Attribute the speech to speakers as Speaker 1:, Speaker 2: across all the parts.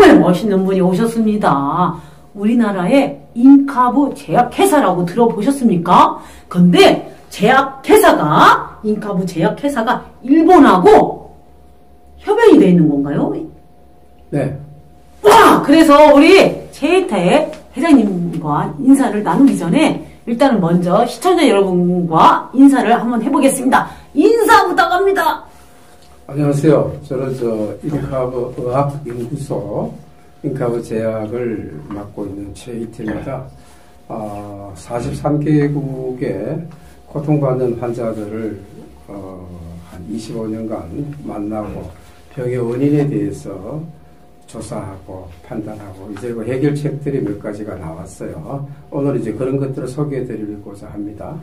Speaker 1: 정말 멋있는 분이 오셨습니다. 우리나라의 인카브 제약회사라고 들어보셨습니까? 근데 인카브 제약회사가 일본하고 협약이 돼 있는 건가요?
Speaker 2: 네.
Speaker 1: 와! 그래서 우리 최희태 회장님과 인사를 나누기 전에 일단은 먼저 시청자 여러분과 인사를 한번 해보겠습니다. 인사 부탁합니다.
Speaker 2: 안녕하세요. 저는 인카브 의학연구소 인카브 제약을 맡고 있는 최희태입니다. 43개국의 고통받는 환자들을 한 25년간 만나고 병의 원인에 대해서 조사하고 판단하고 이제 그 해결책들이 몇 가지가 나왔어요. 오늘 이제 그런 것들을 소개해 드리고자 합니다.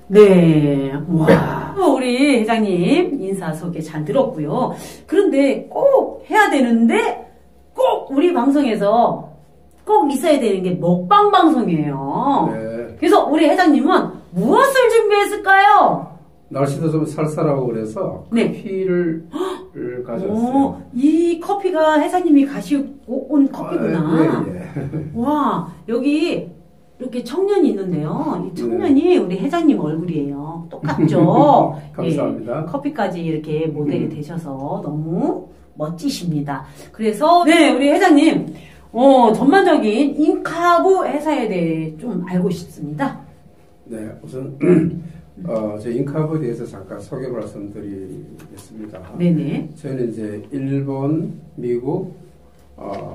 Speaker 1: 네. 와. 우리 회장님 인사 소개 잘 들었고요. 그런데 꼭 해야 되는데 꼭 우리 방송에서 꼭 있어야 되는 게 먹방 방송이에요.
Speaker 2: 네.
Speaker 1: 그래서 우리 회장님은 무엇을 준비했을까요?
Speaker 2: 날씨도 좀 쌀쌀하고 그래서 커피를 가져왔어요.
Speaker 1: 이 커피가 회장님이 가시고 온 커피구나.
Speaker 2: 예.
Speaker 1: 와, 여기 이렇게 청년이 있는데요. 이 청년이 우리 회장님 얼굴이에요. 똑같죠?
Speaker 2: 감사합니다.
Speaker 1: 예, 커피까지 이렇게 모델이 되셔서 너무 멋지십니다. 그래서 네, 우리 회장님 전반적인 인카브 회사에 대해 좀 알고 싶습니다.
Speaker 2: 네, 우선 저 인카브에 대해서 잠깐 소개 말씀드리겠습니다.
Speaker 1: 네네.
Speaker 2: 저희는 이제 일본, 미국,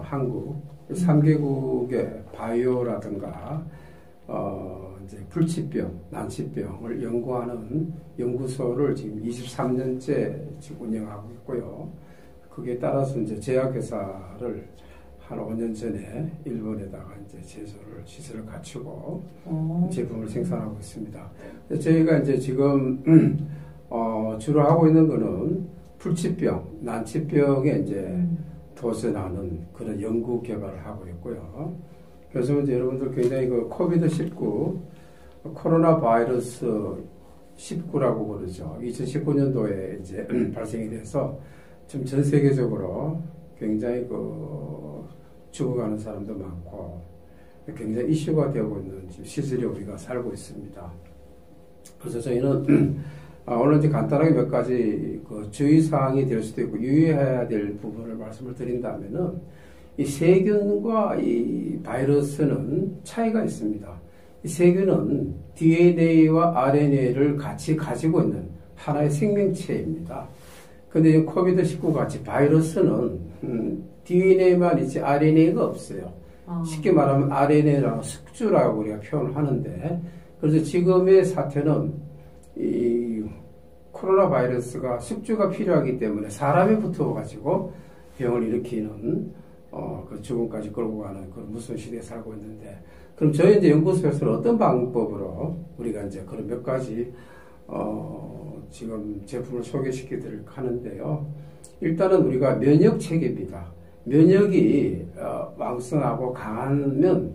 Speaker 2: 한국 3개국의 바이오라든가 이제 불치병, 난치병을 연구하는 연구소를 지금 23년째 지금 운영하고 있고요. 그게 따라서 이제 제약회사를 한 5년 전에 일본에다가 이제 시설을 갖추고 제품을 생산하고 있습니다. 저희가 이제 지금 주로 하고 있는 거는 불치병, 난치병에 이제 도전하는 그런 연구 개발을 하고 있고요. 그래서 이제 여러분들 굉장히 그 코비드-19 코로나 바이러스 19라고 그러죠. 2019년도에 이제 발생이 돼서 지금 전 세계적으로 굉장히 죽어가는 사람도 많고 굉장히 이슈가 되고 있는 시절에 우리가 살고 있습니다. 그래서 저희는 오늘 이제 간단하게 몇 가지 주의사항이 될 수도 있고 유의해야 될 부분을 말씀을 드린다면은 이 세균과 이 바이러스는 차이가 있습니다. 이 세균은 DNA와 RNA를 같이 가지고 있는 하나의 생명체입니다. 근데 이 코비드-19 같이 바이러스는 DNA만 있지 RNA가 없어요. 쉽게 말하면 RNA라고 숙주라고 우리가 표현을 하는데, 그래서 지금의 사태는 이 코로나 바이러스가 숙주가 필요하기 때문에 사람이 붙어가지고 병을 일으키는 그 죽음까지 끌고 가는 그런 무서운 시대에 살고 있는데, 그럼 저희 이제 연구소에서는 어떤 방법으로 우리가 이제 그런 몇 가지 지금 제품을 소개시켜 드릴 하는데요. 일단은 우리가 면역 체계입니다. 면역이 왕성하고 강하면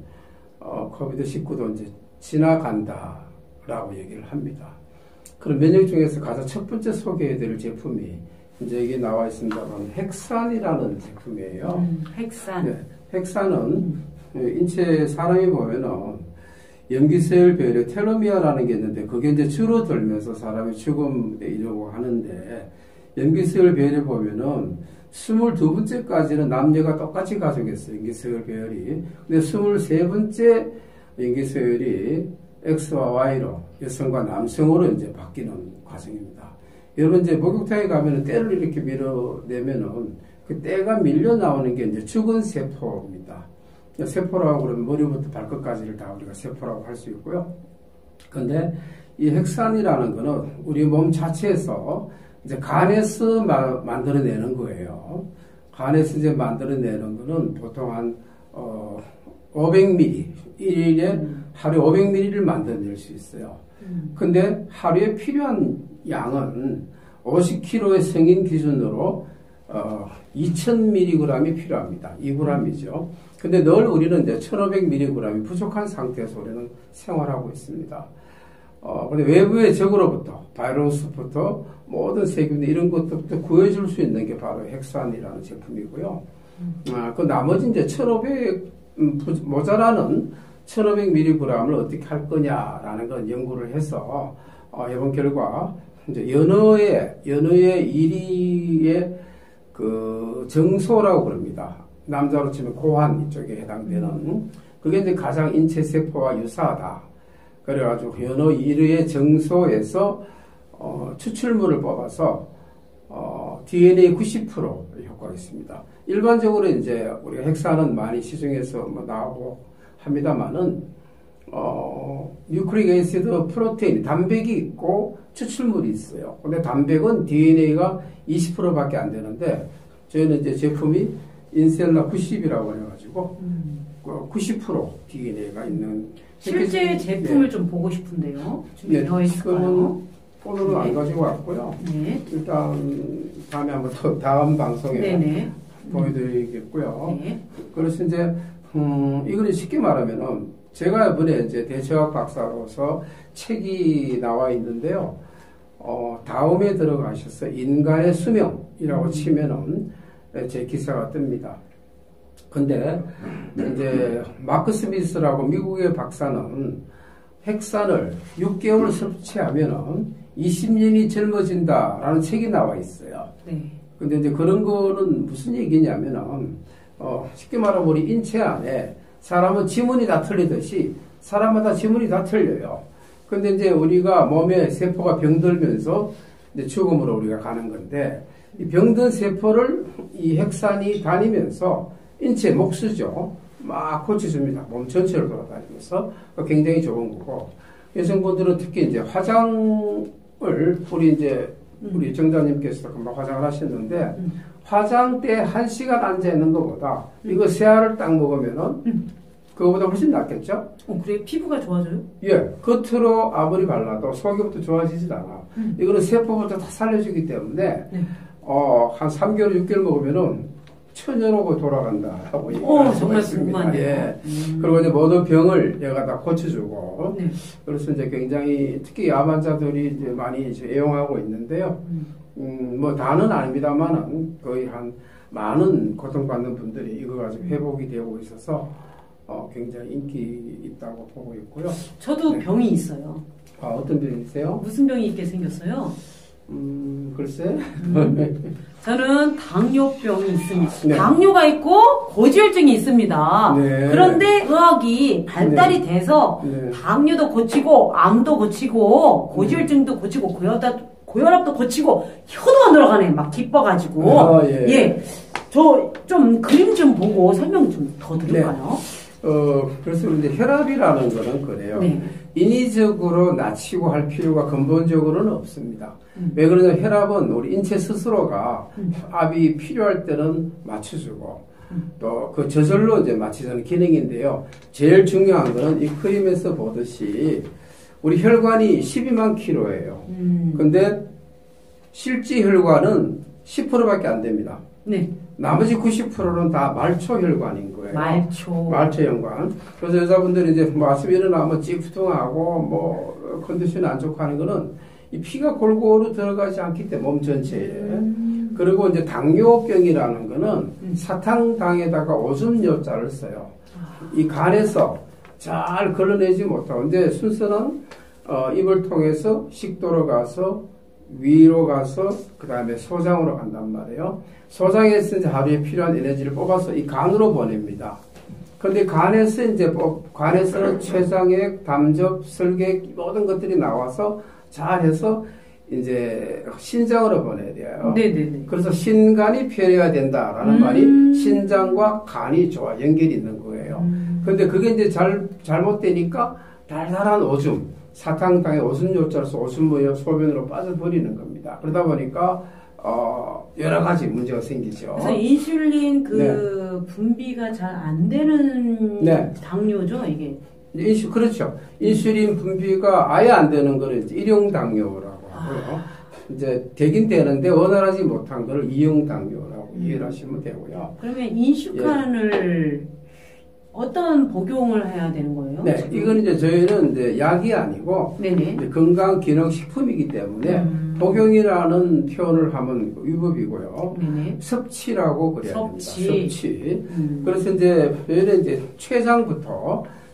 Speaker 2: 코비드-19도 이제 지나간다라고 얘기를 합니다. 그럼 면역 중에서 가장 첫 번째 소개해 드릴 제품이 이제 여기 나와 있습니다만 헥산이라는 제품이에요.
Speaker 1: 헥산.
Speaker 2: 네, 헥산은 인체 사람이 보면은 염기세혈 배열에 텔로미어라는 게 있는데 그게 이제 줄어들면서 사람이 죽음에 이르고 하는데, 염기세혈 배열에 보면은 22번째까지는 남녀가 똑같이 가지고 있어요. 염기세혈 배열이. 근데 23번째 염기세혈이 X와 Y로 여성과 남성으로 이제 바뀌는 과정입니다. 여러분 이제 목욕탕에 가면은 때를 이렇게 밀어내면은 그 때가 밀려 나오는 게 이제 죽은 세포입니다. 세포라고 그러면 머리부터 발끝까지를 다 우리가 세포라고 할 수 있고요. 근데 이 헥산이라는 거는 우리 몸 자체에서 이제 간에서 만들어내는 거예요. 간에서 이제 만들어내는 거는 보통 한 500ml, 1일에 하루에 500ml를 만들어낼 수 있어요. 근데 하루에 필요한 양은 50kg의 성인 기준으로 2000mg이 필요합니다. 2g이죠. 근데 늘 우리는 이제 1500mg이 부족한 상태에서 우리는 생활하고 있습니다. 근데 외부의 적으로부터, 바이러스부터 모든 세균 이런 것들부터 구해줄 수 있는 게 바로 헥산이라는 제품이고요. 그 나머지 이제 1500 모자라는 1500mg을 어떻게 할 거냐라는 건 연구를 해서 이번 결과 이제 연어의 1위의 그 정소라고 그럽니다. 남자로 치면 고환 이쪽에 해당되는 그게 이제 가장 인체 세포와 유사하다. 그래가지고 연어 1위의 정소에서 추출물을 뽑아서 DNA 90% 효과가 있습니다. 일반적으로 이제 우리가 핵산은 많이 시중에서 뭐 나오고 합니다만은 뉴클릭 애시드 프로테인 단백이 있고 추출물이 있어요. 근데 단백은 DNA가 20%밖에 안 되는데 저희는 이제 제품이 인셀라 90이라고 해가지고 90% DNA가 있는
Speaker 1: 실제 제품을 좀 보고 싶은데요.
Speaker 2: 네, 지금은 오늘은 안 가지고 왔고요.
Speaker 1: 네.
Speaker 2: 일단 다음에 한번 더 다음 방송에 보여드리겠고요.
Speaker 1: 네.
Speaker 2: 그래서 이제 이거는 쉽게 말하면은 제가 이번에 이제 대체학 박사로서 책이 나와 있는데요. 다음에 들어가셔서 인간의 수명이라고 치면은 제 기사가 뜹니다. 근데 이제 마크 스미스라고 미국의 박사는 핵산을 6개월 섭취하면은 20년이 젊어진다라는 책이 나와 있어요.
Speaker 1: 네.
Speaker 2: 근데 이제 그런 거는 무슨 얘기냐면은 쉽게 말하면 우리 인체 안에 사람은 지문이 다 틀리듯이 사람마다 지문이 다 틀려요. 근데 이제 우리가 몸에 세포가 병들면서 이제 죽음으로 우리가 가는 건데 이 병든 세포를 이 핵산이 다니면서 인체 목수죠. 막 고쳐줍니다. 몸 전체를 돌아다니면서 굉장히 좋은 거고 여성분들은 특히 이제 화장을 우리 정자님께서 금방 화장을 하셨는데 화장대 1시간 앉아 있는 것보다 이거 세 알을 딱 먹으면은 그거보다 훨씬 낫겠죠?
Speaker 1: 그래 피부가 좋아져요?
Speaker 2: 예, 겉으로 아무리 발라도 속에부터 좋아지질 않아. 이거는 세포부터 다 살려주기 때문에 한 3개월, 6개월 먹으면은 처녀로 돌아간다라고 얘기할 수가 있습니다. 예. 그리고 이제 모든 병을 얘가 다 고쳐주고. 그래서 이제 굉장히 특히 암 환자들이 이제 많이 이제 애용하고 있는데요. 뭐 다는 아닙니다만은 거의 한 많은 고통받는 분들이 이거 가지고 회복이 되고 있어서 굉장히 인기 있다고 보고 있고요.
Speaker 1: 저도 병이 있어요.
Speaker 2: 어떤 병이세요?
Speaker 1: 무슨 병이 있게 생겼어요?
Speaker 2: 글쎄.
Speaker 1: 저는 당뇨병이 있습니다.
Speaker 2: 네.
Speaker 1: 당뇨가 있고 고지혈증이 있습니다.
Speaker 2: 네.
Speaker 1: 그런데 의학이 발달이 돼서 당뇨도 고치고 암도 고치고 고지혈증도 고치고 고혈압도 고치고 혀도 안 들어가네. 막 기뻐가지고. 예. 저 좀 그림 좀 보고 설명 좀 더 드릴까요?
Speaker 2: 그래서 이제 혈압이라는 거는 그래요.
Speaker 1: 네.
Speaker 2: 인위적으로 낮추고 할 필요가 근본적으로는 없습니다. 왜 그러냐면 혈압은 우리 인체 스스로가 압이 필요할 때는 맞춰주고 또 그 저절로 이제 맞춰주는 기능인데요. 제일 중요한 거는 이 그림에서 보듯이 우리 혈관이 12만 킬로예요. 근데 실제 혈관은 10%밖에 안 됩니다.
Speaker 1: 네.
Speaker 2: 나머지 90%는 다 말초 혈관인 거예요. 말초 혈관. 그래서 여자분들이 이제 뭐 아침에 일어나면 찌푸둥하고 뭐 컨디션이 안 좋고 하는 거는 이 피가 골고루 들어가지 않기 때문에 몸 전체에. 그리고 이제 당뇨병이라는 거는 사탕당에다가 오줌요자를 써요. 이 간에서 잘 걸러내지 못하고. 근데 순서는 입을 통해서 식도로 가서 위로 가서 그 다음에 소장으로 간단 말이에요. 소장에서 이제 하루에 필요한 에너지를 뽑아서 이 간으로 보냅니다. 근데 간에서는 췌장액, 담즙, 설객 모든 것들이 나와서 잘해서 이제 신장으로 보내야 돼요.
Speaker 1: 네네네.
Speaker 2: 그래서 신간이 편해야 된다라는 말이 신장과 간이 좋아 연결이 있는 거예요. 근데 그게 이제 잘못되니까 달달한 오줌, 사탕당에 오줌요자로서 오줌 소변으로 빠져버리는 겁니다. 그러다 보니까 여러 가지 문제가 생기죠.
Speaker 1: 그래서 인슐린 분비가 잘 안 되는 당뇨죠, 이게.
Speaker 2: 그렇죠. 인슐린 분비가 아예 안 되는 거를 이제 일용 당뇨라고 하고요. 이제 되긴 되는데 원활하지 못한 거를 이용 당뇨라고 이해를 하시면 되고요.
Speaker 1: 그러면 인슈칸을 어떤 복용을 해야 되는 거예요?
Speaker 2: 네, 지금? 이건 이제 저희는 이제 약이 아니고 이제 건강기능식품이기 때문에 복용이라는 표현을 하면 위법이고요.
Speaker 1: 네네.
Speaker 2: 섭취라고 그래야
Speaker 1: 섭취.
Speaker 2: 됩니다. 섭취. 그래서 이제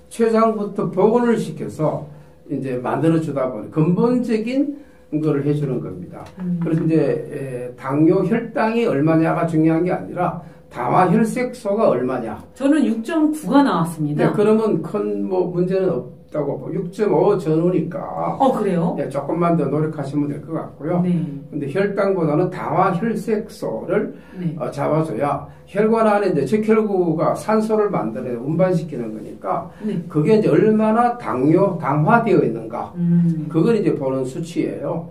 Speaker 2: 췌장부터 복원을 시켜서 이제 만들어 주다 보니 근본적인 거를 해주는 겁니다. 그래서 이제 당뇨 혈당이 얼마냐가 중요한 게 아니라 당화 혈색소가 얼마냐.
Speaker 1: 저는 6.9가 나왔습니다.
Speaker 2: 네, 그러면 큰 뭐 문제는 없다고 6.5 전후니까.
Speaker 1: 그래요?
Speaker 2: 네, 조금만 더 노력하시면 될 것 같고요.
Speaker 1: 네.
Speaker 2: 근데 혈당보다는 당화 혈색소를
Speaker 1: 네.
Speaker 2: 잡아줘야 혈관 안에 이제 적혈구가 산소를 만들어서 운반시키는 거니까
Speaker 1: 네.
Speaker 2: 그게 이제 얼마나 당화되어 있는가. 그걸 이제 보는 수치예요.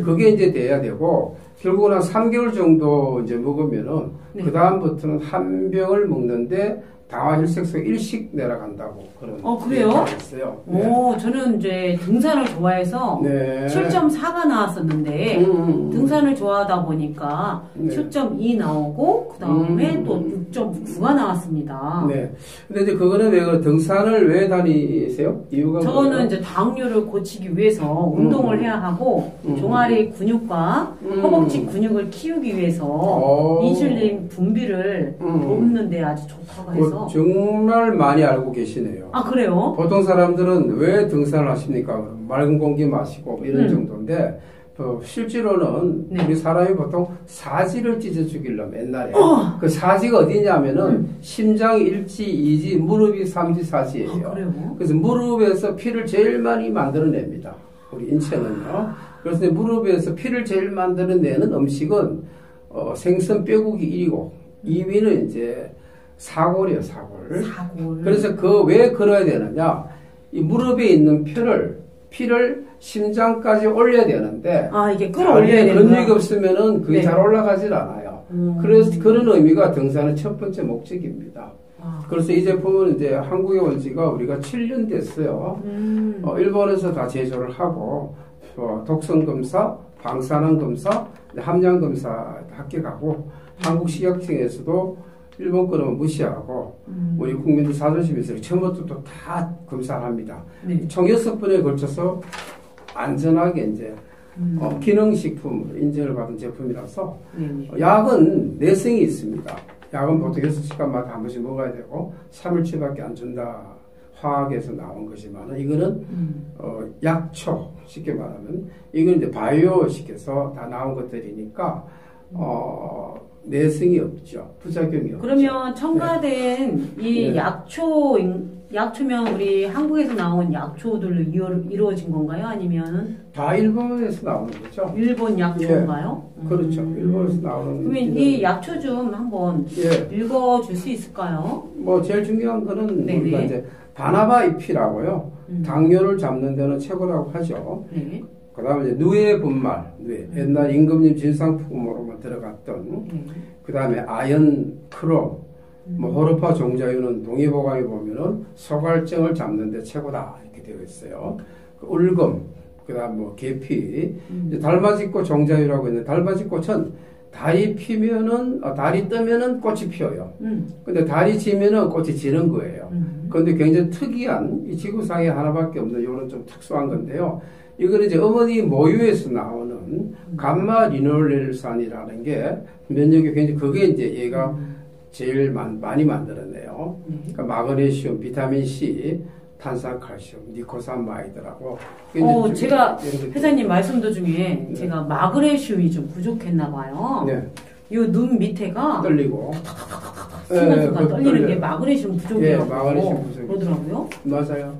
Speaker 2: 그게 이제 돼야 되고 결국은 한 3개월 정도 이제 먹으면은
Speaker 1: 네.
Speaker 2: 그 다음부터는 한 병을 먹는데 당화 혈색소 1씩 내려간다고 그런
Speaker 1: 그래요?
Speaker 2: 얘기가 있어요. 네.
Speaker 1: 저는 이제 등산을 좋아해서
Speaker 2: 네.
Speaker 1: 7.4가 나왔었는데 등산을 좋아하다 보니까
Speaker 2: 네.
Speaker 1: 7.2 나오고 그 다음에 또 6.9가 나왔습니다.
Speaker 2: 네. 근데 이제 그거는 왜 등산을 왜 다니세요? 이유가
Speaker 1: 저는
Speaker 2: 뭐예요?
Speaker 1: 이제 당뇨를 고치기 위해서 운동을 해야 하고 종아리 근육과 허벅지 근육을 키우기 위해서 인슐린 분비를 돕는데 아주 좋다고 해서.
Speaker 2: 정말 많이 알고 계시네요.
Speaker 1: 아, 그래요?
Speaker 2: 보통 사람들은 왜 등산을 하십니까? 맑은 공기 마시고 이런 정도인데 실제로는
Speaker 1: 네.
Speaker 2: 우리 사람이 보통 사지를 찢어주기로 옛날에 그 사지가 어디냐면은 심장 1지, 2지, 무릎이 3지, 4지예요.
Speaker 1: 아, 그래요?
Speaker 2: 그래서 무릎에서 피를 제일 많이 만들어냅니다. 우리 인체는요. 그래서 무릎에서 피를 제일 만들어내는 음식은 생선 뼈고기 1위고 2위는 이제 사골이에요, 사골. 그래서 왜 걸어야 되느냐? 이 무릎에 있는 피를 심장까지 올려야 되는데.
Speaker 1: 이게 끌어올려야 되는
Speaker 2: 근육이 없으면은 그게
Speaker 1: 네.
Speaker 2: 잘 올라가질 않아요. 그래서 그런 의미가 등산의 첫 번째 목적입니다. 그래서 이 제품은 이제 한국에 온 지가 우리가 7년 됐어요. 일본에서 다 제조를 하고, 독성 검사, 방사능 검사, 함량 검사 합격하고, 한국 식약청에서도 일본 거는 무시하고 우리 국민들 자존심에서 처음부터 또 다 검사를 합니다.
Speaker 1: 네.
Speaker 2: 총 6번에 걸쳐서 안전하게 이제 기능식품으로 인증을 받은 제품이라서 약은 내성이 있습니다. 약은 보통 6시간마다 한 번씩 먹어야 되고 3일치밖에 안 준다. 화학에서 나온 거지만 이거는 약초 쉽게 말하면 이건 이제 바이오식에서 다 나온 것들이니까 내성이 없죠. 부작용이 없죠.
Speaker 1: 그러면 첨가된 이
Speaker 2: 네.
Speaker 1: 약초면 우리 한국에서 나온 약초들로 이루어진 건가요? 아니면
Speaker 2: 다 일본에서 나오는 거죠.
Speaker 1: 일본 약초인가요?
Speaker 2: 그렇죠. 일본에서 나오는.
Speaker 1: 그러면 이 약초 좀 한번 읽어줄 수 있을까요?
Speaker 2: 뭐 제일 중요한 거는
Speaker 1: 네네.
Speaker 2: 우리가 이제 바나바 잎이라고요. 당뇨를 잡는 데는 최고라고 하죠.
Speaker 1: 네.
Speaker 2: 그 다음에 이제 누에 분말, 옛날 임금님 진상품으로만 들어갔던, 그 다음에 아연, 크롬, 호르파 종자유는 동의보감에 보면은 소갈증을 잡는데 최고다 이렇게 되어 있어요. 그 울금, 그 다음 뭐 계피, 달맞이꽃 종자유라고 있는데 달맞이꽃은 달이 피면은 달이 뜨면은 꽃이 피어요. 근데 달이 지면은 꽃이 지는 거예요. 그런데 굉장히 특이한 이 지구상에 하나밖에 없는 이런 좀 특수한 건데요. 이거는 이제 어머니 모유에서 나오는 감마 리놀렐산이라는 게 면역이 굉장히 그게 이제 얘가 제일 많이 만들었네요. 그러니까 마그네슘, 비타민 C, 탄산칼슘, 니코산마이드라고.
Speaker 1: 제가 회장님 말씀 도중에 제가 마그네슘이 좀 부족했나 봐요.
Speaker 2: 네.
Speaker 1: 이 눈 밑에가
Speaker 2: 떨리고.
Speaker 1: 순간순간 떨리는 게 마그네슘 부족이라고
Speaker 2: 마그네슘 부족.
Speaker 1: 그러더라고요.
Speaker 2: 맞아요.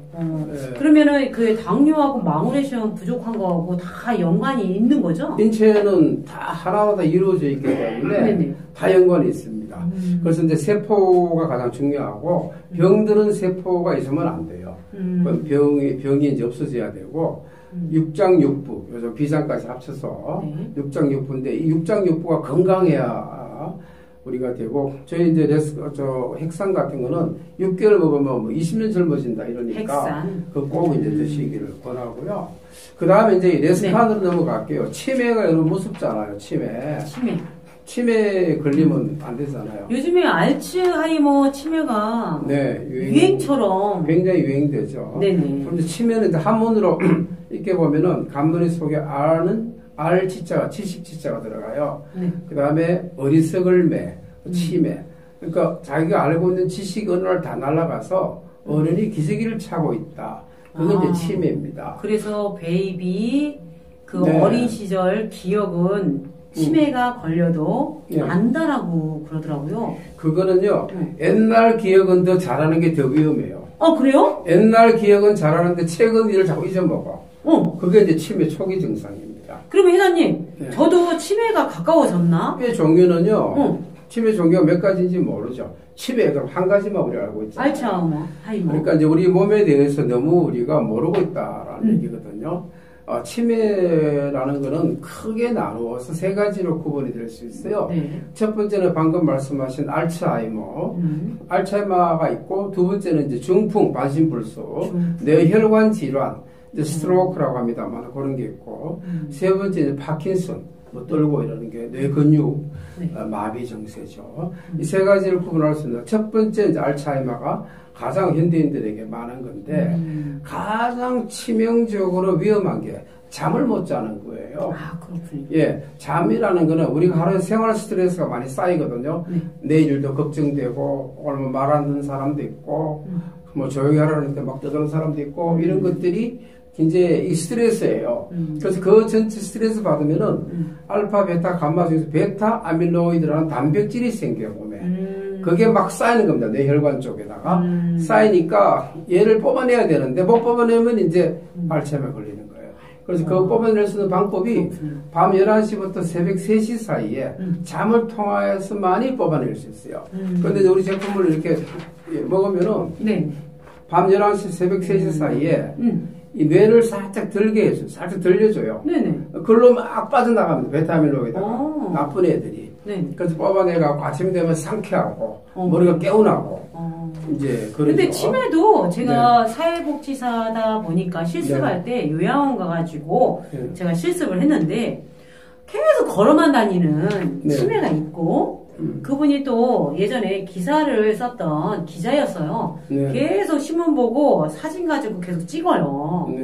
Speaker 1: 그러면은 그 당뇨하고 마그네슘 부족한 거하고 다 연관이 있는 거죠?
Speaker 2: 인체는 다 하나마다 이루어져 있기 때문에 다 연관이 있습니다. 그래서 이제 세포가 가장 중요하고 병들은 세포가 있으면 안 돼요. 병이 이제 없어져야 되고 육장육부, 요즘 비장까지 합쳐서 육장육부인데 이 육장육부가 건강해야 우리가 되고 저희 이제 핵산 같은 거는 6개월 먹으면 뭐 20년 젊어진다 이러니까 그 꼭 이제 드시기를 권하고요. 그 다음에 이제 레스판으로 넘어갈게요. 치매가 여러분 무섭잖아요. 치매 걸리면 안 되잖아요.
Speaker 1: 요즘에 알츠하이머 치매가 유행처럼
Speaker 2: 굉장히 유행되죠.
Speaker 1: 네네.
Speaker 2: 그런데 치매는 이제 한문으로 이렇게 보면은 간문의 속에 R는 알 치자가 지식 치자가 들어가요.
Speaker 1: 네.
Speaker 2: 그 다음에 어리석을 매, 치매. 그러니까 자기가 알고 있는 지식이 어느 날 다 날아가서 어른이 기저귀를 차고 있다. 그건 이제 치매입니다.
Speaker 1: 그래서 베이비 그
Speaker 2: 네.
Speaker 1: 어린 시절 기억은 치매가 걸려도
Speaker 2: 네.
Speaker 1: 안다라고 그러더라고요.
Speaker 2: 그거는요, 옛날 기억은 더 잘하는 게 더 위험해요.
Speaker 1: 그래요?
Speaker 2: 옛날 기억은 잘하는데 최근 일을 자꾸 잊어먹어. 그게 이제 치매 초기 증상입니다.
Speaker 1: 그러면 회장님,
Speaker 2: 네.
Speaker 1: 저도 치매가 가까워졌나?
Speaker 2: 치매 종류는요, 치매 종류가 몇 가지인지 모르죠. 치매 그럼 한 가지만 우리가 알고 있잖아요.
Speaker 1: 알츠하이머, 하이머.
Speaker 2: 그러니까 이제 우리 몸에 대해서 너무 우리가 모르고 있다라는 얘기거든요. 치매라는 거는 크게 나누어서 세 가지로 구분이 될 수 있어요.
Speaker 1: 네.
Speaker 2: 첫 번째는 방금 말씀하신 알츠하이머, 알츠하이머가 있고, 두 번째는 이제 중풍, 반신불수, 뇌혈관 질환, 이제 스트로크라고 합니다만 그런 게 있고, 세 번째는 파킨슨, 뭐 떨고 이러는 게 뇌근육 마비 증세죠. 이 세 가지를 구분할 수 있는 첫 번째 이제 알츠하이머가 가장 현대인들에게 많은 건데 가장 치명적으로 위험한 게 잠을 못 자는 거예요.
Speaker 1: 그렇군요.
Speaker 2: 예, 잠이라는 거는 우리가 하루에 생활 스트레스가 많이 쌓이거든요. 내일도 걱정되고 오늘 말 안 듣는 사람도 있고 뭐 조용히 하라는데 막 떠드는 사람도 있고 이런 것들이 이제 이 스트레스예요. 그래서 그 전체 스트레스 받으면은 알파, 베타, 감마 중에서 베타 아밀로이드라는 단백질이 생겨요, 몸에. 그게 막 쌓이는 겁니다. 뇌혈관 쪽에다가. 쌓이니까 얘를 뽑아내야 되는데 못 뽑아내면 이제 알츠하이머에 걸리는 거예요. 그래서 그거 뽑아낼 수 있는 방법이 밤 11시부터 새벽 3시 사이에 잠을 통하여서만이 뽑아낼 수 있어요. 그런데 우리 제품을 이렇게 먹으면은 밤 11시, 새벽 3시 사이에 이 뇌를 살짝 들게 해줘요. 살짝 들려줘요.
Speaker 1: 네네.
Speaker 2: 그걸로 막 빠져나갑니다. 베타밀로에다가 나쁜 애들이. 그래서 뽑아내가지고 아침 되면 상쾌하고 머리가 개운하고 이제 그러죠.
Speaker 1: 근데 치매도 제가 사회복지사다 보니까 실습할 때 요양원 가가지고 제가 실습을 했는데 계속 걸어만 다니는 치매가 있고 그분이 또 예전에 기사를 썼던 기자였어요. 계속 신문 보고 사진 가지고 계속 찍어요.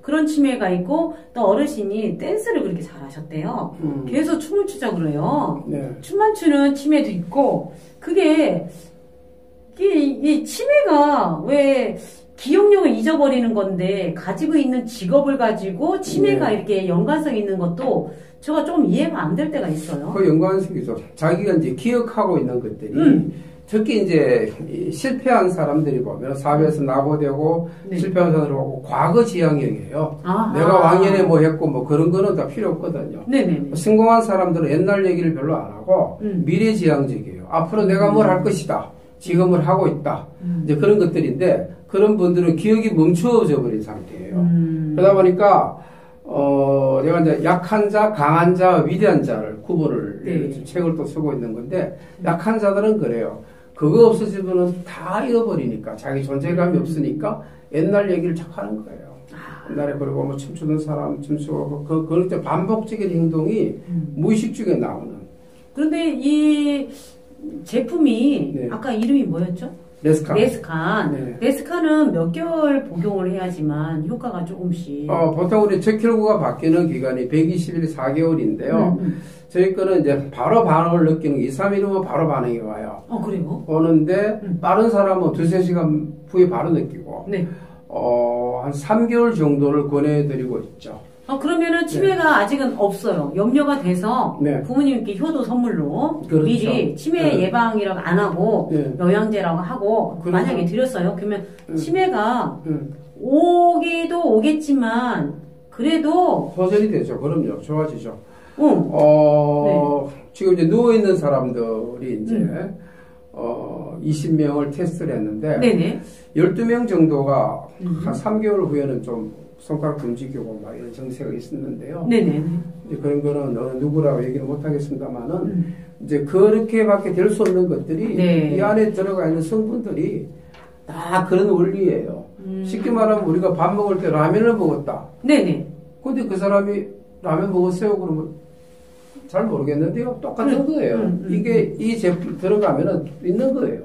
Speaker 1: 그런 치매가 있고 또 어르신이 댄스를 그렇게 잘하셨대요. 계속 춤을 추자 그래요. 춤만 추는 치매도 있고 그게 이 치매가 왜 기억력을 잊어버리는 건데 가지고 있는 직업을 가지고 치매가 이렇게 연관성 있는 것도 제가 좀 이해가 안 될 때가 있어요.
Speaker 2: 그 연관성이죠. 자기가 이제 기억하고 있는 것들이 특히 이제 실패한 사람들이 보면 사회에서 낙오되고 실패한 사람들이 오고 과거 지향형이에요. 내가 왕년에 뭐 했고 뭐 그런 거는 다 필요 없거든요. 성공한 사람들은 옛날 얘기를 별로 안 하고 미래 지향적이에요. 앞으로 내가 뭘 할 것이다. 지금을 하고 있다. 이제 그런 것들인데 그런 분들은 기억이 멈춰져 버린 상태예요. 그러다 보니까 내가 이제 약한 자, 강한 자, 위대한 자를 구분을 책을 또 쓰고 있는 건데 약한 자들은 그래요. 그거 없어지면은 다 잃어버리니까 자기 존재감이 없으니까 옛날 얘기를 자꾸 하는 거예요. 옛날에 그리고 뭐 춤추는 사람 춤추고 그럴 때 반복적인 행동이 무의식 중에 나오는.
Speaker 1: 그런데 이 제품이 아까 이름이 뭐였죠?
Speaker 2: 레스칸.
Speaker 1: 레스칸은 몇 개월 복용을 해야지만 효과가 조금씩.
Speaker 2: 보통 우리 적혈구가 바뀌는 기간이 120일 4개월인데요. 저희 거는 이제 바로 반응을 느끼는 게 2, 3일 후면 바로 반응이 와요.
Speaker 1: 그래요?
Speaker 2: 오는데 빠른 사람은 2-3시간 후에 바로 느끼고 한 3개월 정도를 권해드리고 있죠.
Speaker 1: 그러면은 치매가 아직은 없어요. 염려가 돼서 부모님께 효도 선물로 미리 치매 예방이라고 안 하고 영양제라고 하고 만약에 드렸어요. 그러면 치매가 오기도 오겠지만 그래도
Speaker 2: 호전이 되죠. 그럼요. 좋아지죠. 지금 이제 누워있는 사람들이 이제 20명을 테스트를 했는데 12명 정도가 한 3개월 후에는 좀 손가락 움직이고 막 이런 증세가 있었는데요. 이제 그런 거는 어느 누구라고 얘기를 못 하겠습니다만은 이제 그렇게밖에 될 수 없는 것들이 이 안에 들어가 있는 성분들이 다 그런 원리예요. 쉽게 말하면 우리가 밥 먹을 때 라면을 먹었다. 근데 그 사람이 라면 먹었어요? 그러면 잘 모르겠는데요. 똑같은 거예요. 이게 이 제품 들어가면은 있는 거예요.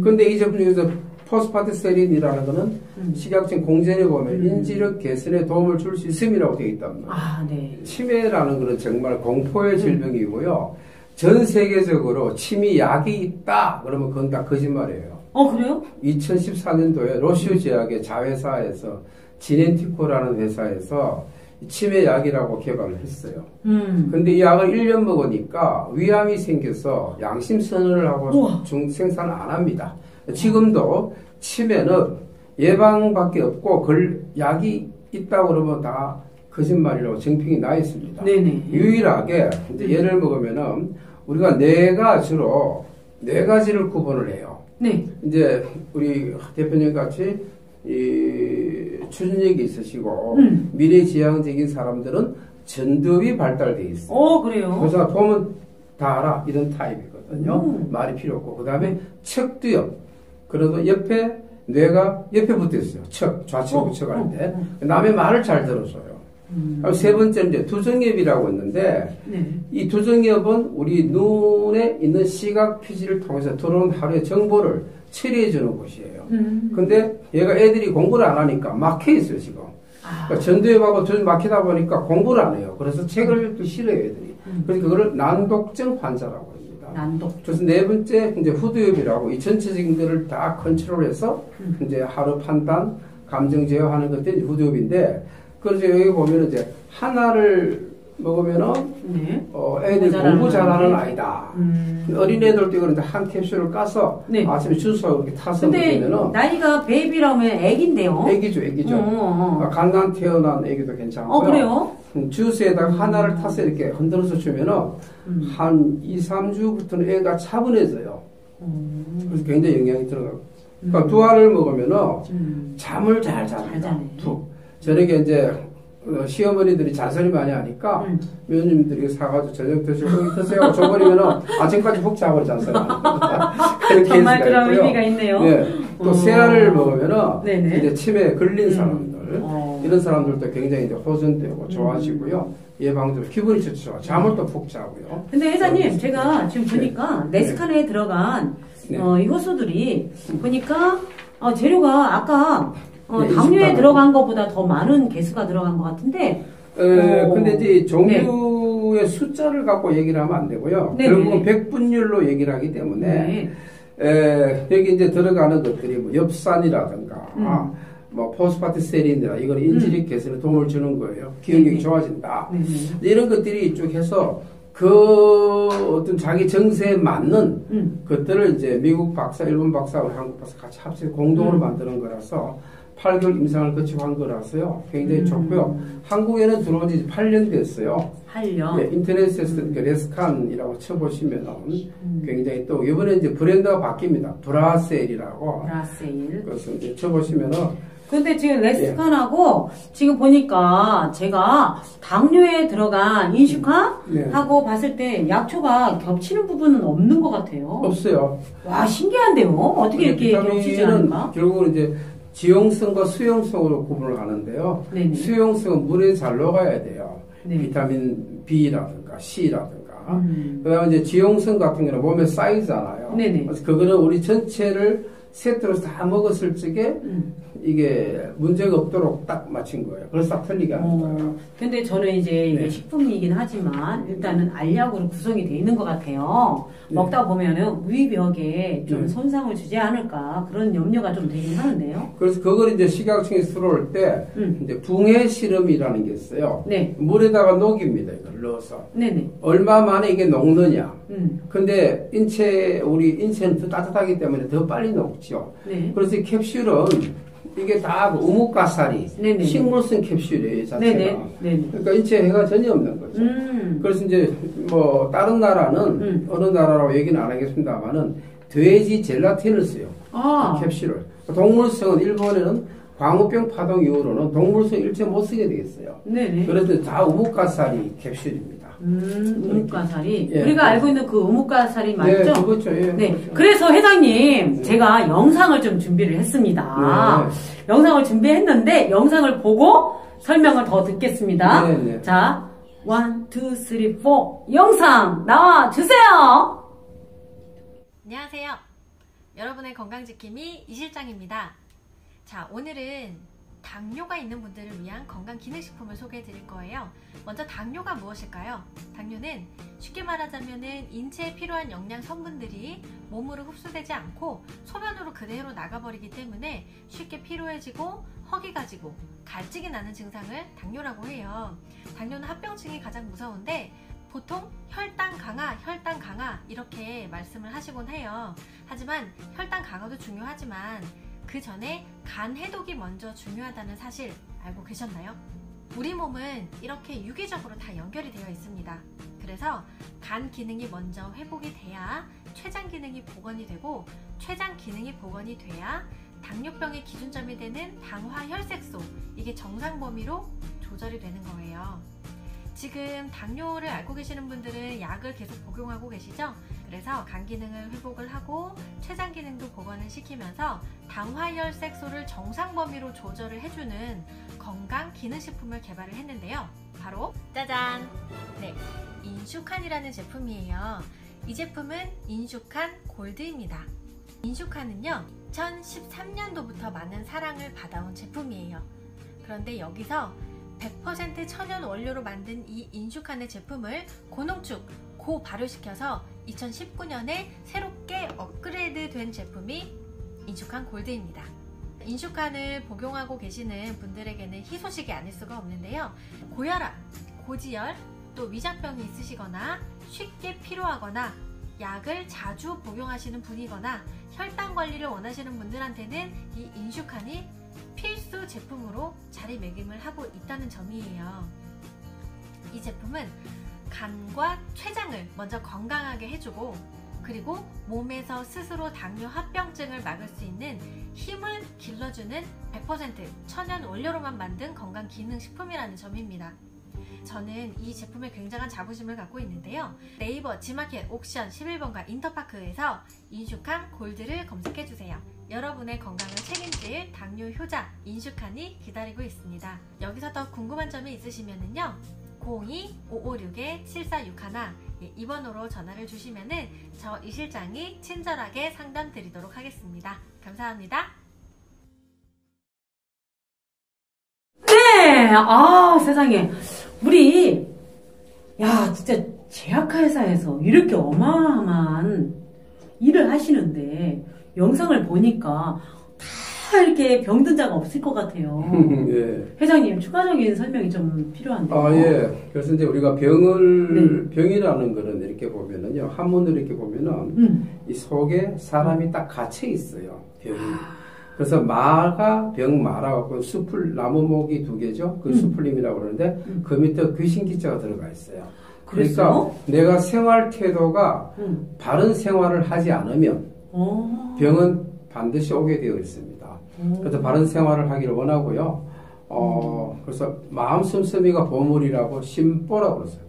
Speaker 2: 근데 이 제품 중에서 포스파티세린이라는 거는 식약청 공전에 보면 인지력 개선에 도움을 줄 수 있음이라고 되어 있단 말이에요.
Speaker 1: 아, 네.
Speaker 2: 치매라는 것은 정말 공포의 질병이고요. 전 세계적으로 치매 약이 있다 그러면 그건 다 거짓말이에요.
Speaker 1: 그래요?
Speaker 2: 2014년도에 로시오 제약의 자회사에서 지넨티코라는 회사에서 치매 약이라고 개발을 했어요. 근데 이 약을 1년 먹으니까 위암이 생겨서 양심 선언을 하고 생산을 안 합니다. 지금도 치매는 예방밖에 없고 약이 있다고 그러면 다 거짓말이라고 정평이 나 있습니다.
Speaker 1: 네네.
Speaker 2: 유일하게 이제 예를 먹으면은 우리가 주로 네 가지를 구분을 해요.
Speaker 1: 네.
Speaker 2: 이제 우리 대표님 같이 이 추진력이 있으시고 미래지향적인 사람들은 전두엽이 발달돼 있어요.
Speaker 1: 그래요?
Speaker 2: 그래서 보면 다 알아 이런 타입이거든요. 말이 필요 없고 그 다음에 척두엽. 그래도 옆에 뇌가 옆에 붙어 있어요. 좌측 우측 할 때. 남의 말을 잘 들어줘요. 세 번째는 이제 두정엽이라고 있는데 이 두정엽은 우리 눈에 있는 시각 피지를 통해서 들어온 하루의 정보를 처리해 주는 곳이에요. 근데 얘가 애들이 공부를 안 하니까 막혀 있어요, 지금. 그러니까 전두엽하고 두정엽 막히다 보니까 공부를 안 해요. 그래서 책을 읽기 싫어요, 애들이. 그래서 그거를 난독증 환자라고 합니다.
Speaker 1: 난독증.
Speaker 2: 그래서 네 번째 이제 후두엽이라고 이 전체적인 것을 다 컨트롤해서 이제 하루 판단, 감정 제어하는 것들이 후두엽인데 그래서 여기 보면 이제 하나를 먹으면은 애들 공부 잘하는 아이다. 어린애들도 이걸 이제 한 캡슐을 까서 아침에 주스하고 이렇게 타서 먹으면은
Speaker 1: 나이가 베이비라면 애기인데요.
Speaker 2: 애기죠. 갓난 태어난 애기도 괜찮고요.
Speaker 1: 그래요?
Speaker 2: 주스에다가 하나를 타서 이렇게 흔들어서 주면은 한 2, 3주부터는 애가 차분해져요. 그래서 굉장히 영향이 들어가고. 그러니까 두 알을 먹으면은 잠을 잘 잡니다. 저녁에 이제 시어머니들이 잔소리 많이 하니까 며느님들이 사가지고 저녁 드시고 드세요. 줘버리면은 아침까지 푹 자버리지 않습니까?
Speaker 1: 정말 그런 의미가 있네요.
Speaker 2: 네. 또 세 알을 먹으면은 이제 치매에 걸린 사람들 이런 사람들도 굉장히 이제 호전되고 좋아지고요. 예방적으로 기분이 좋죠. 잠을 또 푹 자고요.
Speaker 1: 근데 회장님 제가 지금 보니까 네스칸에 들어간 이 효소들이 보니까 재료가 아까 당뇨에 들어간 것보다 더 많은 개수가 들어간 것 같은데.
Speaker 2: 근데 이제 종류의 숫자를 갖고 얘기를 하면 안 되고요. 결국은 백분율로 얘기를 하기 때문에, 여기 이제 들어가는 것들이 뭐 엽산이라든가, 뭐 포스파티세린이라 이건 인지력 개선에 도움을 주는 거예요. 기억력이 좋아진다. 이런 것들이 쭉 해서 그 어떤 자기 정세에 맞는 것들을 이제 미국 박사, 일본 박사하고 한국 박사 같이 합쳐서 공동으로 만드는 거라서 8개월 임상을 거치고 한 거라서요. 굉장히 좋고요. 한국에는 들어온 지 8년 됐어요.
Speaker 1: 8년?
Speaker 2: 네, 인터넷에서 레스칸이라고 쳐보시면 굉장히 또 이번에 이제 브랜드가 바뀝니다. 브라셀이라고.
Speaker 1: 브라셀.
Speaker 2: 그래서 이제 쳐보시면은
Speaker 1: 근데 지금 레스칸하고 지금 보니까 제가 당뇨에 들어간 인슈칸하고 봤을 때 약초가 겹치는 부분은 없는 것 같아요.
Speaker 2: 없어요.
Speaker 1: 와, 신기한데요? 어떻게 이렇게 겹치지 않을까?
Speaker 2: 결국은 이제 지용성과 수용성으로 구분을 하는데요. 수용성은 물에 잘 녹아야 돼요. 비타민 B라든가 C라든가. 그다음에 이제 지용성 같은 경우는 몸에 쌓이잖아요. 그래서 그거는 우리 전체를 세트로 다 먹었을 적에 이게 문제가 없도록 딱 맞춘 거예요. 그래서 딱 틀리게 하는 거예요.
Speaker 1: 근데 저는 이제 이게 식품이긴 하지만 일단은 알약으로 구성이 돼 있는 것 같아요. 먹다 보면은 위벽에 좀 손상을 주지 않을까 그런 염려가 좀 되긴 하는데요.
Speaker 2: 그래서 그걸 이제 식약청에서 들어올 때 이제 붕해 실험이라는 게 있어요. 물에다가 녹입니다. 이걸 넣어서. 얼마 만에 이게 녹느냐. 근데 우리 인체는 더 따뜻하기 때문에 더 빨리 녹죠. 그래서 이 캡슐은 이게 다 우뭇가사리, 식물성 캡슐이에요, 자체가. 그러니까 인체에 해가 전혀 없는 거죠. 그래서 이제 뭐 다른 나라는 어느 나라라고 얘기는 안 하겠습니다만은 돼지 젤라틴을 써요. 캡슐을. 동물성은 일본에는 광우병 파동 이후로는 동물성 일체 못 쓰게 되겠어요. 그래서 다 우뭇가사리 캡슐입니다.
Speaker 1: 우뭇가사리. 우리가 알고 있는 그 우뭇가사리 맞죠?
Speaker 2: 그렇죠. 그렇죠.
Speaker 1: 그래서 회장님, 제가 영상을 좀 준비를 했습니다. 영상을 준비했는데, 영상을 보고 설명을 더 듣겠습니다. 자, 1, 2, 3, 4. 영상 나와주세요!
Speaker 3: 안녕하세요. 여러분의 건강지킴이 이실장입니다. 자, 오늘은 당뇨가 있는 분들을 위한 건강기능식품을 소개해 드릴 거예요. 먼저 당뇨가 무엇일까요? 당뇨는 쉽게 말하자면 인체에 필요한 영양 성분들이 몸으로 흡수되지 않고 소변으로 그대로 나가버리기 때문에 쉽게 피로해지고 허기가 지고 갈증이 나는 증상을 당뇨라고 해요. 당뇨는 합병증이 가장 무서운데 보통 혈당 강화 이렇게 말씀을 하시곤 해요. 하지만 혈당 강화도 중요하지만 그 전에 간 해독이 먼저 중요하다는 사실 알고 계셨나요? 우리 몸은 이렇게 유기적으로 다 연결이 되어 있습니다. 그래서 간 기능이 먼저 회복이 돼야 췌장 기능이 복원이 되고 췌장 기능이 복원이 돼야 당뇨병의 기준점이 되는 당화혈색소, 이게 정상 범위로 조절이 되는 거예요. 지금 당뇨를 앓고 계시는 분들은 약을 계속 복용하고 계시죠? 그래서 간 기능을 회복을 하고 췌장 기능도 복원을 시키면서 당화혈색소를 정상 범위로 조절을 해주는 건강 기능식품을 개발을 했는데요. 바로 짜잔! 네, 인슈칸이라는 제품이에요. 이 제품은 인슈칸 골드입니다. 인슈칸은요, 2013년도부터 많은 사랑을 받아온 제품이에요. 그런데 여기서 100% 천연 원료로 만든 이 인슈칸의 제품을 고농축, 고발효시켜서 2019년에 새롭게 업그레이드 된 제품이 인슈칸 골드입니다. 인슈칸을 복용하고 계시는 분들에게는 희소식이 아닐 수가 없는데요. 고혈압, 고지혈, 또 위장병이 있으시거나 쉽게 피로하거나 약을 자주 복용하시는 분이거나 혈당 관리를 원하시는 분들한테는 이 인슈칸이 필수 제품으로 자리매김을 하고 있다는 점이에요. 이 제품은 간과 췌장을 먼저 건강하게 해주고 그리고 몸에서 스스로 당뇨 합병증을 막을 수 있는 힘을 길러주는 100% 천연 원료로만 만든 건강기능식품이라는 점입니다. 저는 이 제품에 굉장한 자부심을 갖고 있는데요. 네이버, 지마켓, 옥션, 11번가, 인터파크에서 인슈칸 골드를 검색해주세요. 여러분의 건강을 책임질 당뇨 효자 인슈칸이 기다리고 있습니다. 여기서 더 궁금한 점이 있으시면요 02-556-7461 이 번호로 전화를 주시면은 저 이실장이 친절하게 상담 드리도록 하겠습니다. 감사합니다.
Speaker 1: 네, 세상에. 우리, 진짜 제약회사에서 이렇게 어마어마한 일을 하시는데, 영상을 보니까 다 이렇게 병든 자가 없을 것 같아요.
Speaker 2: 예.
Speaker 1: 회장님, 추가적인 설명이 좀 필요한데요.
Speaker 2: 예. 그래서 이제 우리가 병이라는 거는 이렇게 보면은요, 한문으로 이렇게 보면은, 이 속에 사람이 딱 갇혀 있어요, 병이. 그래서 병마라고 나무목이 2개죠. 그 수풀림이라고 그러는데 그 밑에 귀신기자가 들어가 있어요. 그러니까 내가 생활 태도가 바른 생활을 하지 않으면 병은 반드시 오게 되어 있습니다. 그래서 바른 생활을 하기를 원하고요. 그래서 마음 씀씀이가 보물이라고 심보라고 그러세요.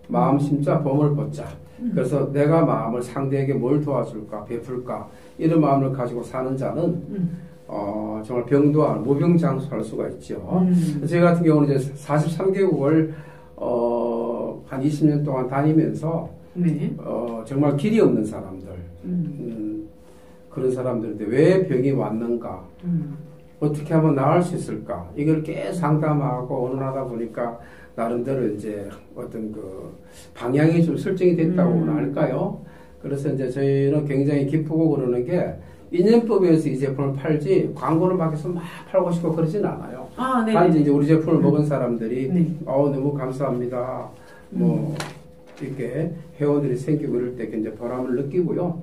Speaker 2: 마음 심자 보물 보자. 그래서 내가 마음을 상대에게 뭘 도와줄까 베풀까 이런 마음을 가지고 사는 자는 정말 병도 무병장수할 수가 있죠. 저희 같은 경우는 이제 43개국을 한 20년 동안 다니면서 정말 길이 없는 사람들 그런 사람들인데 왜 병이 왔는가 어떻게 하면 나을 수 있을까 이걸 계속 상담하고 의논하다 보니까 나름대로 이제 어떤 그 방향이 좀 설정이 됐다고 할까요? 그래서 이제 저희는 굉장히 기쁘고 그러는 게 인연법에서 이 제품을 팔지 광고를 막 해서 막 팔고 싶고 그러진 않아요. 단지 이제 우리 제품을 먹은 사람들이 너무 감사합니다. 뭐 이렇게 회원들이 생기고 이럴 때 이제 보람을 느끼고요.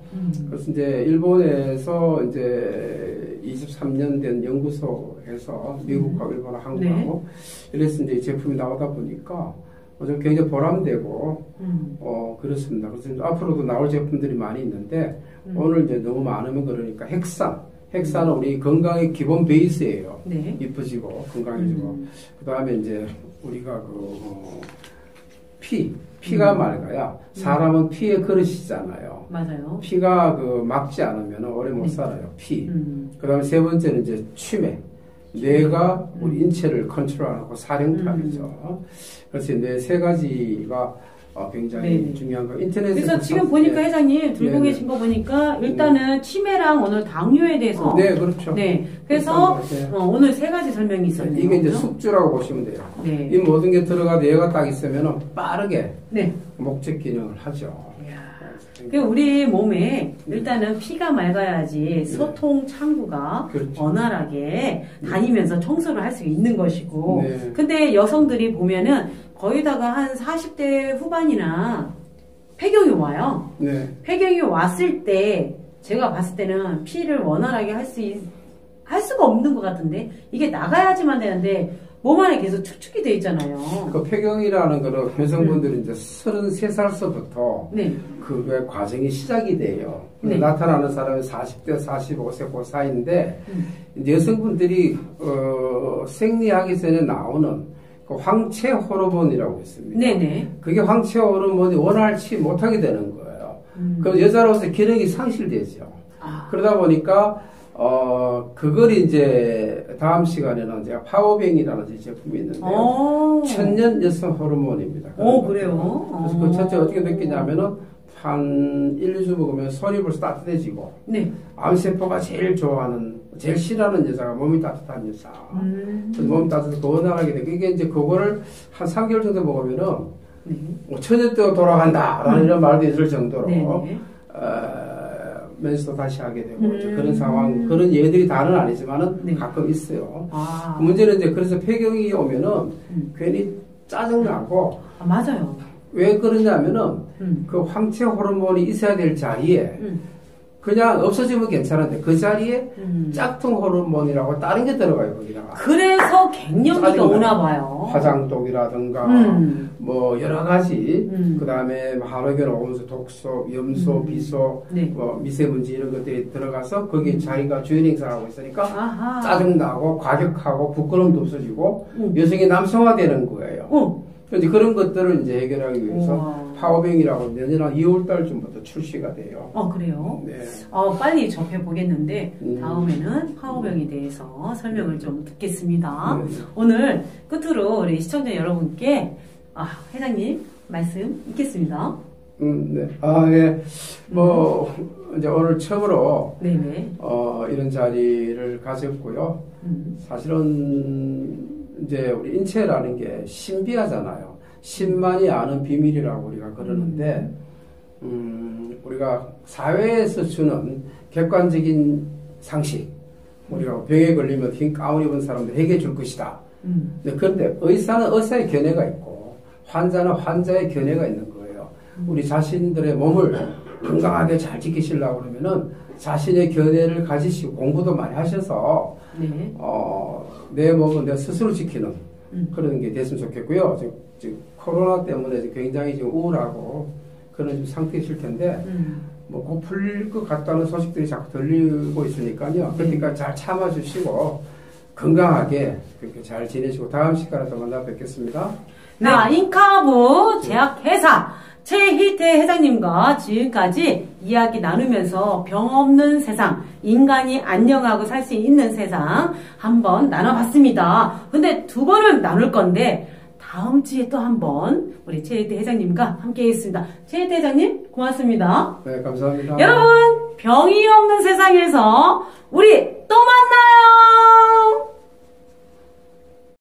Speaker 2: 그래서 이제 일본에서 이제 23년 된 연구소에서 미국하고 일본하고 한국하고 이래서 이제 이 제품이 나오다 보니까 좀 굉장히 보람되고 그렇습니다. 그래서 앞으로도 나올 제품들이 많이 있는데 오늘 이제 너무 많으면 그러니까 핵산은 우리 건강의 기본 베이스예요. 이뻐지고 건강해지고 그 다음에 이제 우리가 피가 맑아야 사람은 피의 그릇이잖아요.
Speaker 1: 맞아요.
Speaker 2: 피가 막지 않으면 오래 못 살아요. 그 다음에 세 번째는 이제 취매. 뇌가 우리 인체를 컨트롤하고 사령탑이죠. 그래서 뇌 세 가지가 굉장히
Speaker 1: 네네.
Speaker 2: 중요한 거. 인터넷에서
Speaker 1: 그래서 지금 보니까 회장님 들고
Speaker 2: 네네.
Speaker 1: 계신 거 보니까 일단은 치매랑 오늘 당뇨에 대해서
Speaker 2: 네, 그렇죠.
Speaker 1: 네. 그래서
Speaker 2: 네.
Speaker 1: 오늘 세 가지 설명이 있었네요.
Speaker 2: 이게 이제
Speaker 1: 그죠?
Speaker 2: 숙주라고 보시면 돼요.
Speaker 1: 네.
Speaker 2: 이 모든 게 들어가도 얘가 딱 있으면 빠르게
Speaker 1: 네.
Speaker 2: 목적 기능을 하죠.
Speaker 1: 그 우리 몸에 일단은 피가 맑아야지 소통 창구가
Speaker 2: 그렇죠.
Speaker 1: 원활하게 다니면서 청소를 할 수 있는 것이고
Speaker 2: 네.
Speaker 1: 근데 여성들이 보면은 거의다가 한 40대 후반이나 폐경이 와요.
Speaker 2: 네.
Speaker 1: 폐경이 왔을 때 제가 봤을 때는 피를 원활하게 할 수가 없는 것 같은데 이게 나가야지만 되는데 몸 안에 계속 축축이 돼 있잖아요.
Speaker 2: 그 폐경이라는 거는 여성분들이 이제 33살서부터
Speaker 1: 네.
Speaker 2: 그게 과정이 시작이 돼요.
Speaker 1: 네.
Speaker 2: 나타나는 사람이 40대, 45세 그 사이인데 이제 여성분들이 생리하기 전에 나오는 그 황체 호르몬이라고 있습니다.
Speaker 1: 네네.
Speaker 2: 그게 황체 호르몬이 원활치 못하게 되는 거예요. 그럼 여자로서 기능이 상실되죠. 그러다 보니까 그걸 이제 다음 시간에는 제가 파워뱅이라는 제품이 있는데요. 천년 여성 호르몬입니다.
Speaker 1: 그래요?
Speaker 2: 그래서 그 첫째 어떻게 느끼냐면은 한 1, 2주 먹으면 손이 벌써 따뜻해지고
Speaker 1: 네.
Speaker 2: 암세포가 제일 좋아하는, 제일 싫어하는 여자가 몸이 따뜻한 여자. 그래서 몸이 따뜻해서 원활하게 되고 이게 이제 그거를 한 3개월 정도 먹으면은 뭐 천년도 돌아간다라는 이런 말도 있을 정도로 면수도 다시 하게 되고 그런 상황, 그런 예들이 다는 아니지만은 가끔 있어요. 그 문제는 이제 그래서 폐경이 오면은 괜히 짜증나고
Speaker 1: 맞아요.
Speaker 2: 왜 그러냐면은 그 황체 호르몬이 있어야 될 자리에 그냥 없어지면 괜찮은데 그 자리에 짝퉁 호르몬이라고 다른 게 들어가요 거기다가.
Speaker 1: 그래서 갱년기가 오나 봐요.
Speaker 2: 화장독이라든가 뭐 여러 가지 그 다음에 한옥에 오면서 독소, 염소, 비소, 뭐 미세먼지 이런 것들이 들어가서 거기에 자기가 주인 행사하고 있으니까 짜증나고 과격하고 부끄러움도 없어지고 여성이 남성화되는 거예요. 이제 그런 것들을 이제 해결하기 위해서 파워뱅이라고 내년 한 2월 달쯤부터 출시가 돼요.
Speaker 1: 그래요?
Speaker 2: 네.
Speaker 1: 빨리 접해 보겠는데 다음에는 파워뱅에 대해서 설명을 좀 듣겠습니다. 오늘 끝으로 우리 시청자 여러분께 회장님 말씀 있겠습니다.
Speaker 2: 네. 예. 뭐 이제 오늘 처음으로 이런 자리를 가졌고요. 사실은 이제 우리 인체라는 게 신비하잖아요. 신만이 아는 비밀이라고 우리가 그러는데, 우리가 사회에서 주는 객관적인 상식, 우리가 병에 걸리면 흰 가운 입은 사람들 해결해 줄 것이다. 그런데 의사는 의사의 견해가 있고, 환자는 환자의 견해가 있는 거예요. 우리 자신들의 몸을 건강하게 잘 지키시려고 그러면은 자신의 견해를 가지시고 공부도 많이 하셔서, 내 몸은 내가 스스로 지키는 그런 게 됐으면 좋겠고요. 지금 코로나 때문에 굉장히 지금 우울하고 그런 좀 상태이실 텐데, 뭐 곧 풀릴 것 같다는 소식들이 자꾸 들리고 있으니까요. 그러니까 잘 참아주시고 건강하게 그렇게 잘 지내시고 다음 시간에 또 만나 뵙겠습니다.
Speaker 1: 인카부 제약회사 최희태 회장님과 지금까지 이야기 나누면서 병 없는 세상, 인간이 안녕하고 살 수 있는 세상 한번 나눠봤습니다. 근데 두 번을 나눌 건데 다음 주에 또 한번 우리 최희태 회장님과 함께 하겠습니다. 최희태 회장님 고맙습니다.
Speaker 2: 네, 감사합니다.
Speaker 1: 여러분 병이 없는 세상에서 우리 또